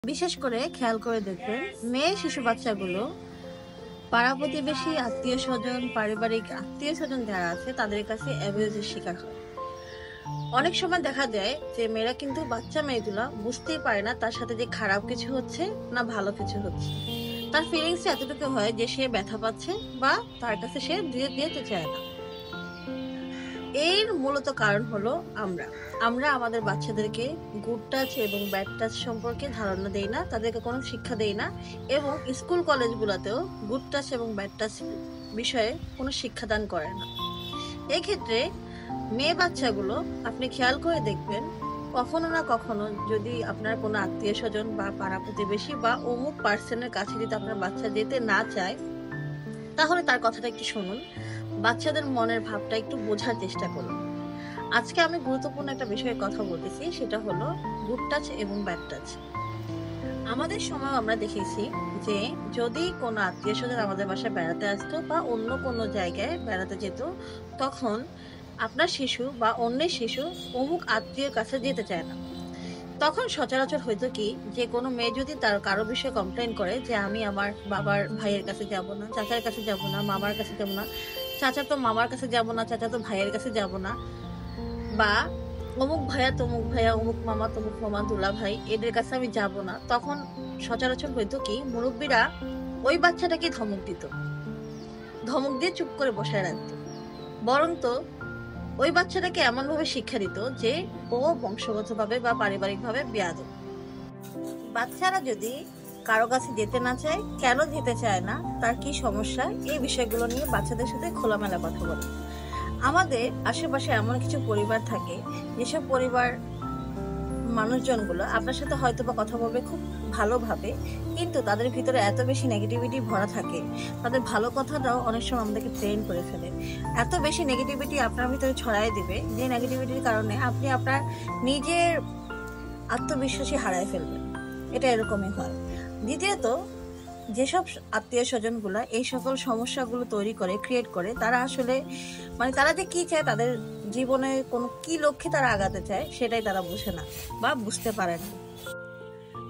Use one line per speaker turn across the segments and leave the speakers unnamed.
বিশেষ করে খেয়াল করে দেখবেন মেয়ে শিশু বাচ্চাগুলো পাড়া প্রতিবেশী আত্মীয় স্বজন পারিবারিক আত্মীয় স্বজন যারা আছে তাদের কাছে অ্যাবিউজের শিকার হয়। অনেক সময় দেখা যায় যে মেয়েরা কিন্তু বাচ্চা মেয়েগুলা বুঝতেই পারে না তার সাথে যে খারাপ কিছু হচ্ছে না ভালো কিছু হচ্ছে। তার ফিলিংস এতটুকু হয় যে সে ব্যথা পাচ্ছে বা তার কাছে সে দিতে চায় না। এর মূলত কারণ হলো আমরা আমাদের বাচ্চাদেরকে গুড টাচ এবং ব্যাড টাচ সম্পর্কে ধারণা দেই না, তাদেরকে কোনো শিক্ষা দেই না এবং স্কুল কলেজগুলোতেও গুড টাচ এবং ব্যাড টাচ বিষয়ে কোনো শিক্ষাদান করে না। এক্ষেত্রে মেয়ে বাচ্চাগুলো আপনি খেয়াল করে দেখবেন কখনো না কখনো যদি আপনার কোনো আত্মীয় স্বজন বা পাড়া প্রতিবেশী বা অমুক পার্সনের কাছে যদি আপনার বাচ্চা যেতে না চায় তাহলে তার কথাটা একটু শুনুন, বাচ্চাদের মনের ভাবটা একটু বোঝার চেষ্টা করুন। আজকে আমি গুরুত্বপূর্ণ একটা বিষয়ে কথা বলতেছি, সেটা হলো গুড টাচ এবং ব্যাড টাচ। আমাদের সময় আমরা দেখেছি যে যদি কোনো আত্মীয় স্বজন আমাদের বাসায় বেড়াতে আসতো বা অন্য কোনো জায়গায় বেড়াতে যেত, তখন আপনার শিশু বা অন্যের শিশু অমুক আত্মীয়ের কাছে যেতে চায় না। তখন সচরাচর হয়তো কি যে কোনো মেয়ে যদি তার কারো বিষয়ে কমপ্লেন করে যে আমি আমার বাবার ভাইয়ের কাছে যাব না, চাচার কাছে যাব না, মামার কাছে যাব না, চাচা তো মামার কাছে যাব না, চাচা তো ভাইয়ের কাছে যাব না, বা অমুক ভাইয়া তমুক ভাইয়া, অমুক মামা তমুক মামা, দুলা ভাই এদের কাছে আমি যাব না, তখন সচরাচর হয়তো কি মুরব্বীরা ওই বাচ্চাটাকে ধমক দিয়ে চুপ করে বসায় রাখতো। বরং তো ওই বাচ্চাটাকে এমন ভাবে শিক্ষা দিত যে ও বংশগতভাবে বা পারিবারিকভাবে বেয়াদব। বাচ্চারা যদি কারো কাছে যেতে না চায়, কেন যেতে চায় না, তার কি সমস্যা, এই বিষয়গুলো নিয়ে বাচ্চাদের সাথে খোলামেলা কথা বলে। আমাদের আশেপাশে এমন কিছু পরিবার থাকে যেসব পরিবার মানুষজনগুলো আপনার সাথে হয়তো বা কথা বলবে খুব ভালোভাবে, কিন্তু তাদের ভিতরে এত বেশি নেগেটিভিটি ভরা থাকে, তাদের ভালো কথাটাও অনেক সময় আমাদেরকে ট্রেন করে ফেলে। এত বেশি নেগেটিভিটি আপনার ভিতরে ছড়াই দিবে যে নেগেটিভিটির কারণে আপনি আপনার নিজের আত্মবিশ্বাসী হারায় ফেলবেন। এটা এরকমই হয়। দ্বিতীয়ত, যেসব আত্মীয় স্বজনগুলা এই সকল সমস্যাগুলো তৈরি করে ক্রিয়েট করে, তারা আসলে তারা যে কি চায়, তাদের জীবনে কোনো কি লক্ষ্যে তারা আগাতে চায় সেটাই তারা বুঝে না বা বুঝতে পারে না।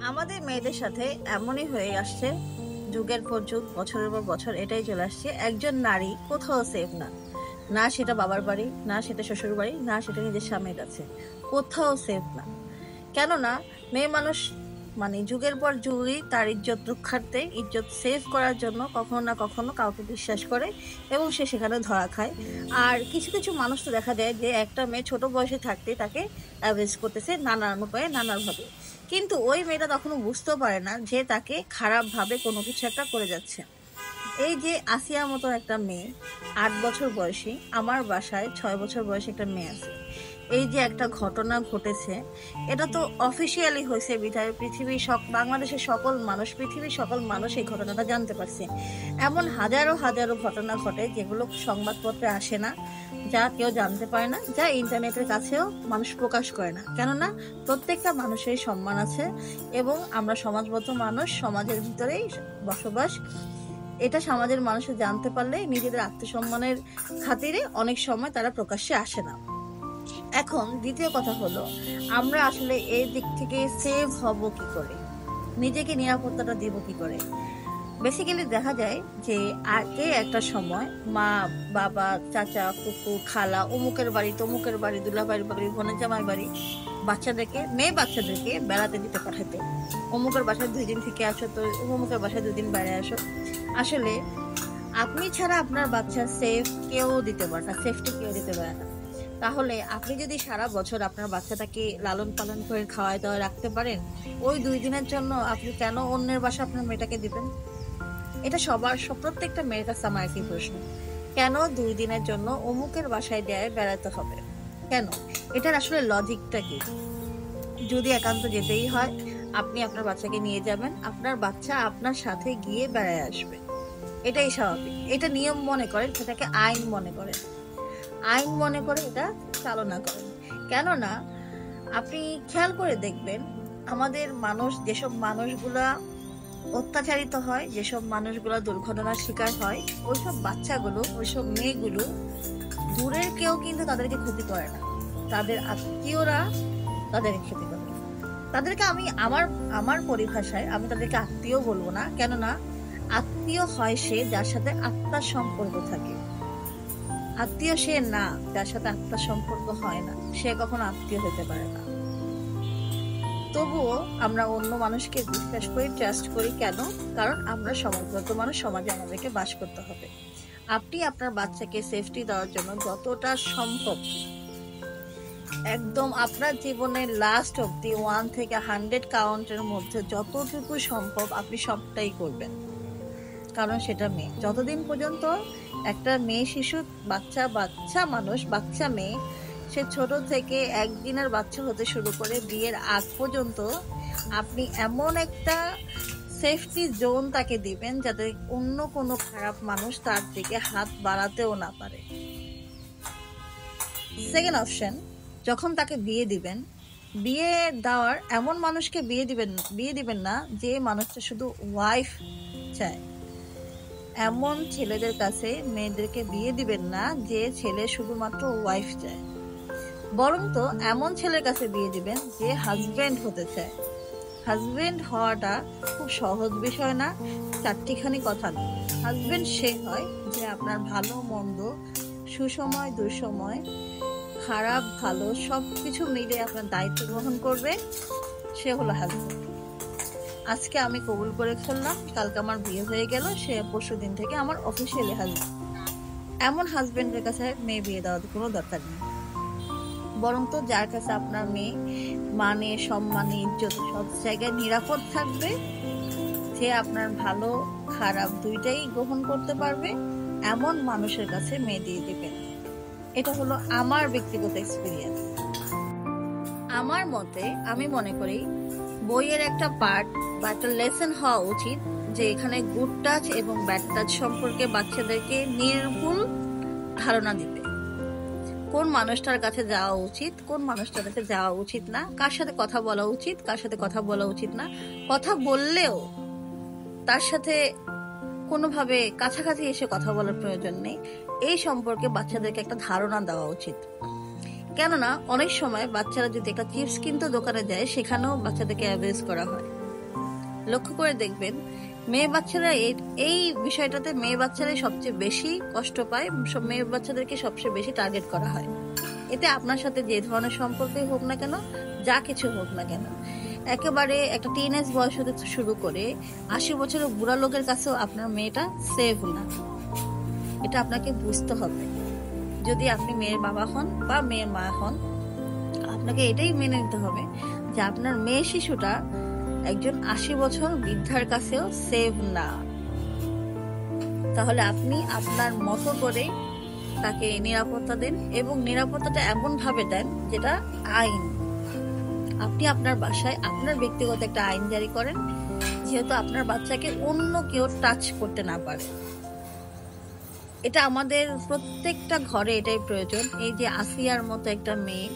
আমাদের মেয়েদের সাথে এমনই হয়ে আসছে, যুগের পর যুগ, বছরের পর বছর এটাই চলে আসছে, একজন নারী কোথাও সেফ না। না সেটা বাবার বাড়ি, না সেটা শ্বশুর বাড়ি, না সেটা নিজের স্বামীর কাছে, কোথাও সেফ না। কেননা মেয়ে মানুষ যুগের পর যুগই তার ইজ্জত রক্ষার্থে, ইজ্জত সেভ করার জন্য কখনো না কখনো কাউকে বিশ্বাস করে এবং সে সেখানে ধরা খায়। আর কিছু কিছু মানুষ তো দেখা যায় যে একটা মেয়ে ছোট বয়সে থাকতে তাকে অ্যাভয়েড করতেছে নানান উপায়ে নানাভাবে, কিন্তু ওই মেয়েটা তখনও বুঝতেও পারে না যে তাকে খারাপভাবে কোনো কিছু একটা করে যাচ্ছে। এই যে আসিয়ার মতো একটা মেয়ে, 8 বছর বয়সী, আমার বাসায় 6 বছর বয়সী একটা মেয়ে আছে। এই যে একটা ঘটনা ঘটেছে, এটা তো অফিসিয়ালি হয়েছে বিধায় বাংলাদেশের সকল মানুষ, পৃথিবীর সকল মানুষ এই ঘটনাটা জানতে পারছে। এমন হাজারো হাজারো ঘটনা ঘটে যেগুলো সংবাদপত্রে আসে না, যা কেউ জানতে পারে না, যা ইন্টারনেটের কাছেও মানুষ প্রকাশ করে না। কেননা প্রত্যেকটা মানুষের সম্মান আছে এবং আমরা সমাজবদ্ধ মানুষ, সমাজের ভিতরেই বসবাস। এটা সমাজের মানুষের জানতে পারলে নিজেদের আত্মসম্মানের খাতিরে অনেক সময় তারা প্রকাশ্যে আসে না। এখন দ্বিতীয় কথা হলো, আমরা আসলে এই দিক থেকে সেভ হব কি করে, নিজেকে নিরাপত্তাটা দিব কি করে। বেসিক্যালি দেখা যায় যে আগে একটা সময় মা বাবা চাচা কুকু খালা অমুকের বাড়ি তমুকের বাড়ি দুলাভাইয়ের বাড়ি বোনের জামাই বাড়ি মেয়ে বাচ্চাদেরকে বেড়াতে দিতে পাঠাতে, অমুকের বাসায় 2 দিন থেকে আসো, তো অমুকের বাসায় 2 দিন বেড়ে আসো। আসলে আপনি ছাড়া আপনার বাচ্চা কেউ দিতে পারে না, সেফটি কেউ দিতে পারে না। তাহলে আপনি যদি সারা বছর আপনার বাচ্চাটাকে লালন পালন করে খাওয়াই দাওয়া রাখতে পারেন, ওই 2 দিনের জন্য আপনি কেন অন্যের বাসা আপনার মেয়েটাকে দিবেন? এটা প্রত্যেকটা মেয়ের কাছে আমার একই প্রশ্ন, কেন 2 দিনের জন্য অমুকের বাসায় দেয় বেড়াতে হবে, কেন? এটার আসলে লজিকটা কি? যদি একান্ত যেতেই হয়, আপনি আপনার বাচ্চাকে নিয়ে যাবেন, আপনার বাচ্চা আপনার সাথে গিয়ে বেড়ায় আসবে, এটাই স্বাভাবিক। এটা নিয়ম মনে করেন, সেটাকে আইন মনে করেন, এটা চালনা করেন। কেননা আপনি খেয়াল করে দেখবেন আমাদের যেসব মানুষগুলা অত্যাচারিত হয়, যেসব মানুষগুলা দুর্ঘটনার শিকার হয়, ওইসব বাচ্চাগুলো, ওইসব মেয়েগুলো দূরের কেউ কিন্তু তাদেরকে ক্ষতি করে না, তাদের আত্মীয়রা তাদেরকে ক্ষতি করে। তাদেরকে আমি আমার আমার পরিভাষায় আমি তাদেরকে আত্মীয় বলবো না, কেননা আত্মীয় হয় সে যার সাথে আত্মার সম্পর্ক থাকে। আত্মীয় সে না যার সাথে আত্মার সম্পর্ক হয় না, সে কখনো আত্মীয় হতে পারে না। তবুও আমরা অন্য মানুষকে বিশ্বাস করি, ট্রাস্ট করি। কেন? কারণ আমরা সমাজগত মানুষ, সমাজে আমাদেরকে বাস করতে হবে। আপনি আপনার বাচ্চাকে সেফটি দেওয়ার জন্য যতটা সম্ভব, একদম আপনার জীবনের লাস্ট অব্দি 1 থেকে 100 কাউন্টের মধ্যে যতটুকু সম্ভব আপনি সবটাই করবেন। কারণ সেটা মেয়ে, যতদিন পর্যন্ত একটা মেয়ে শিশু, বাচ্চা মানুষ, বাচ্চা মেয়ে, সে ছোট থেকে একদিনের বাচ্চা হতে শুরু করে বিয়ের আগ পর্যন্ত আপনি এমন একটা সেফটি জোন তাকে দিবেন যাতে অন্য কোনো খারাপ মানুষ তার দিকে হাত বাড়াতেও না পারে। সেকেন্ড অপশন, যখন তাকে বিয়ে দিবেন, বিয়ে দেওয়ার এমন মানুষকে বিয়ে দিবেন না যে মানুষটা শুধু ওয়াইফ চায়। এমন ছেলেদের কাছে মেয়েদেরকে বিয়ে দিবেন না যে ছেলে শুধুমাত্র ওয়াইফ চায়, বরং তো এমন ছেলের কাছে বিয়ে দিবেন যে হাজবেন্ড হতে চায়। হাজবেন্ড হওয়াটা খুব সহজ বিষয় না, চারটিখানি কথা না। হাজবেন্ড সে হয় যে আপনার ভালো মন্দ, সুসময় দুঃসময়, খারাপ ভালো সবকিছু মিলে আপনার দায়িত্ব গ্রহণ করবে, সে হলো হাজবেন্ড। আজকে আমি কবুল করে ফেললাম, কালকে আমার বিয়ে হয়ে গেল, সে পরশু দিন থেকে আমার অফিসিয়ালি হাজবেন্ড। এমন হাজবেন্ডের কাছে মেয়ে বিয়ে দেওয়ার কোনো দরকার নেই, বরং তো যার কাছে আপনার মেয়ে মানে সম্মানে, ইজ্জত সব জায়গায় নিরাপদ থাকবে, যে আপনার ভালো খারাপ দুইটাই গ্রহণ করতে পারবে, এমন মানুষের কাছে মেয়ে দিয়ে দিবেন। এটা হলো আমার ব্যক্তিগত এক্সপিরিয়েন্স। আমার মতে আমি মনে করি বইয়ের একটা পার্ট বা একটা লেসন হওয়া উচিত যে এখানে গুড টাচ এবং ব্যাড টাচ সম্পর্কে বাচ্চাদেরকে নির্ভুল ধারণা দিবে। কোন মানুষটার কাছে যাওয়া উচিত, কোন মানুষটার কাছে যাওয়া উচিত না, কার সাথে কথা বলা উচিত, কার সাথে কথা বলা উচিত না, কথা বললেও তার সাথে কোনোভাবে কাছাকাছি এসে কথা বলার প্রয়োজন নেই, এই সম্পর্কে বাচ্চাদেরকে একটা ধারণা দেওয়া উচিত। কেননা অনেক সময় বাচ্চারা যদি একটা চিপস কিনতে দোকানে যায়, সেখানেও বাচ্চাদেরকে অ্যাবিউজ করা হয়। লক্ষ্য করে দেখবেন মেয়ে বাচ্চারা এই বিষয়টাতে মেয়ে বাচ্চারাই সবচেয়ে বেশি কষ্ট পায়, মেয়ে বাচ্চাদেরকে সবচেয়ে বেশি টার্গেট করা হয়। এতে আপনার সাথে যে ধরনের সম্পর্কই হোক না কেন, যা কিছু হোক না কেন, একেবারে একটা টিনেজ বয়স হতে শুরু করে 80 বছরের বুড়া লোকের কাছেও আপনার মেয়েটা সেফ না। এটা আপনাকে বুঝতে হবে। যদি আপনি মেয়ের বাবা হন বা মেয়ের মা হন, আপনাকে এটাই মেনে নিতে হবে যে আপনার মেয়ে শিশুটা একজন 80 বছর বৃদ্ধার কাছেও সেভ না। তাহলে আপনি আপনার মতো করে তাকে নিরাপত্তা দেন, এবং নিরাপত্তাটা এমন ভাবে দেন যেটা আইন। আপনি আপনার বাসায় আপনার ব্যক্তিগত একটা আইন জারি করেন, যেহেতু আপনার বাচ্চাকে অন্য কেউ টাচ করতে না পারে। এটা আমাদের প্রত্যেকটা ঘরে এটাই প্রয়োজন। এই যে আসিয়ার মতো একটা মেয়ে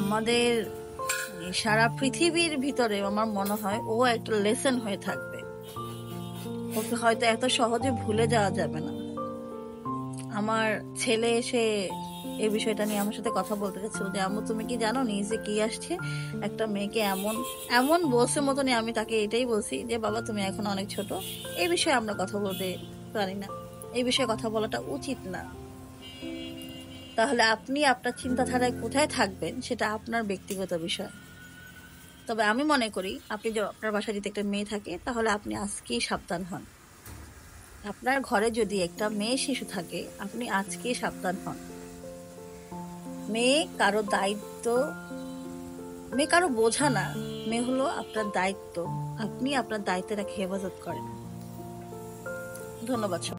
আমাদের সারা পৃথিবীর ভিতরে, আমার মনে হয় ও একটা লেসন হয়ে থাকবে। ওকে হয়তো এত সহজে ভুলে যাওয়া যাবে না। আমার ছেলে এসে এই বিষয়টা নিয়ে আমার সাথে কথা বলতে গেছিল যে আম্মু তুমি কি জানো নিউজে কি আসছে, একটা মেয়েকে এমন বলছে মতনই। আমি তাকে এটাই বলছি যে বাবা তুমি এখন অনেক ছোট, এই বিষয়ে আমরা কথা বলতে পারি না, এই বিষয়ে কথা বলাটা উচিত না। তাহলে আপনি আপনার চিন্তাধারায় কোথায় থাকবেন সেটা আপনার ব্যক্তিগত বিষয়। তবে আমি মনে করি আপনি যে আপনার বাসায় যদি একটা মেয়ে থাকে, তাহলে আপনি আজকেই সাবধান হন। আপনার ঘরে যদি একটা মেয়ে শিশু থাকে, আপনি আজকেই সাবধান হন। মেয়ে কারো দায়িত্ব, মেয়ে কারো বোঝা না, মেয়ে হলো আপনার দায়িত্ব। আপনি আপনার দায়িত্বটাকে হেফাজত করেন। ধন্যবাদ।